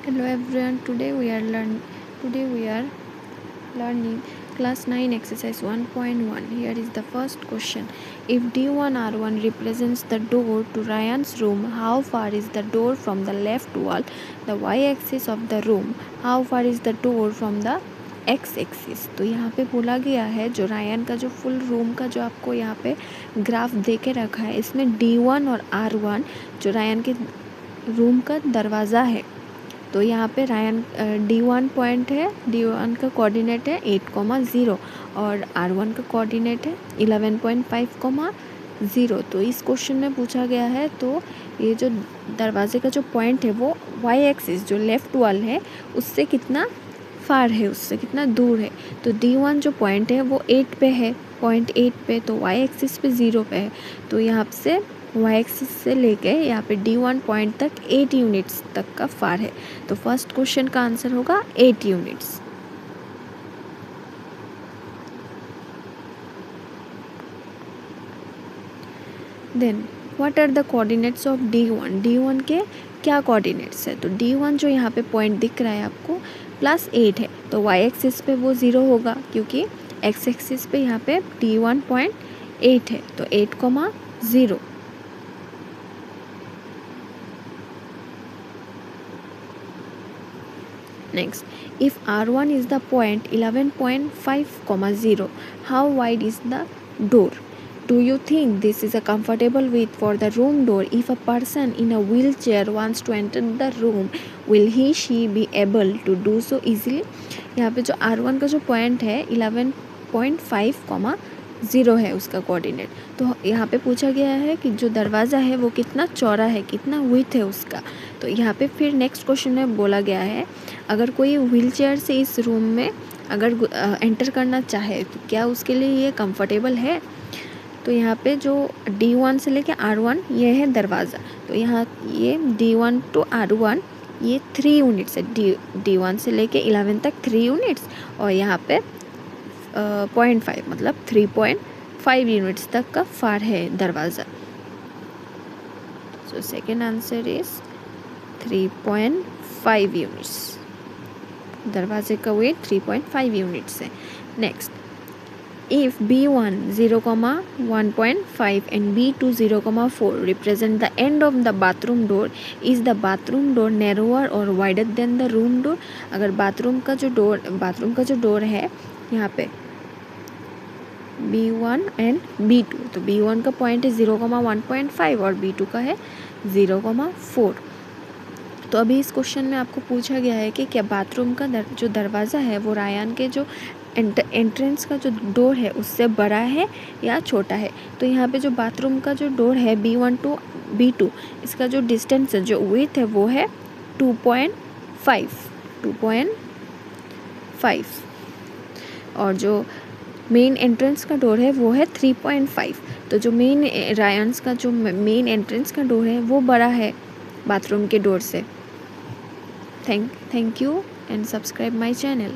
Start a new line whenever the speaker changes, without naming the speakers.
Hello everyone. Today we are learning class 9 exercise 1.1. Here is the first question. If D1R1 represents the door to Ryan's room, how far is the door from the left wall? The y-axis of the room. How far is the door from the x-axis? तो यहाँ पे बोला गया है जो Ryan का जो full room का जो आपको यहाँ पे ग्राफ दे के रखा है, इसमें D1 और R1 जो रायन के रूम का दरवाज़ा है, तो यहाँ पे रायन D1 पॉइंट है, D1 का कोऑर्डिनेट है 8,0 और R1 का कोऑर्डिनेट है 11.5,0। तो इस क्वेश्चन में पूछा गया है, तो ये जो दरवाजे का जो पॉइंट है वो वाई एक्सिस जो लेफ़्ट वॉल है उससे कितना फार है, उससे कितना दूर है। तो D1 जो पॉइंट है वो 8 पे है, पॉइंट 8 पे, तो वाई एक्सिस पे 0 पे है। तो यहाँ से वाई एक्सिस से लेके यहाँ पे D1 पॉइंट तक 8 यूनिट्स तक का फार है। तो फर्स्ट क्वेश्चन का आंसर होगा 8 units. Then what are the coordinates of D1? D1 के क्या कोऑर्डिनेट्स है? तो D1 जो यहाँ पे पॉइंट दिख रहा है आपको +8 है, तो वाई एक्सिस पे वो 0 होगा क्योंकि एक्स एक्सिस पे यहाँ पे D1 पॉइंट 8 है, तो 8,0। Next, if R1 is the point 11.5,0, how wide is the door? Do you think this is a comfortable width for the room door? If a person in a wheelchair wants to enter the room, will she be able to do so easily? यहाँ पे जो R1 का जो point है 11.5,0 है उसका coordinate. तो यहाँ पे पूछा गया है कि जो दरवाज़ा है वो कितना चौड़ा है, कितना विड्थ है उसका। तो यहाँ पे फिर नेक्स्ट क्वेश्चन में बोला गया है, अगर कोई व्हीलचेयर से इस रूम में अगर एंटर करना चाहे तो क्या उसके लिए ये कंफर्टेबल है? तो यहाँ पे जो D1 से लेके R1 ये है दरवाज़ा, तो यहाँ ये D1 टू R1 ये 3 यूनिट्स है। D1 से लेके 11 तक 3 यूनिट्स और यहाँ पे 0.5 मतलब 3.5 यूनिट्स तक का फार है दरवाज़ा। So second answer is 3.5 units. दरवाजे का वेट 3.5 यूनिट्स है। Next, if B1 0,1.5 and B2 0,4 represent the end of the bathroom door, is the bathroom door narrower or wider than the room door? अगर bathroom का जो door है यहाँ पे B1 and B2, तो B1 का point है 0,1.5 और B2 का है 0,4। तो अभी इस क्वेश्चन में आपको पूछा गया है कि क्या बाथरूम का जो दरवाज़ा है वो रायन के जो एंट्रेंस का जो डोर है उससे बड़ा है या छोटा है। तो यहाँ पे जो बाथरूम का जो डोर है B1 टू B2, इसका जो डिस्टेंस है जो विड्थ है वो है 2.5 और जो मेन एंट्रेंस का डोर है वो है 3.5। तो जो रायन्स का जो मेन एंट्रेंस का डोर है वो बड़ा है बाथरूम के डोर से। Thank you and subscribe my channel.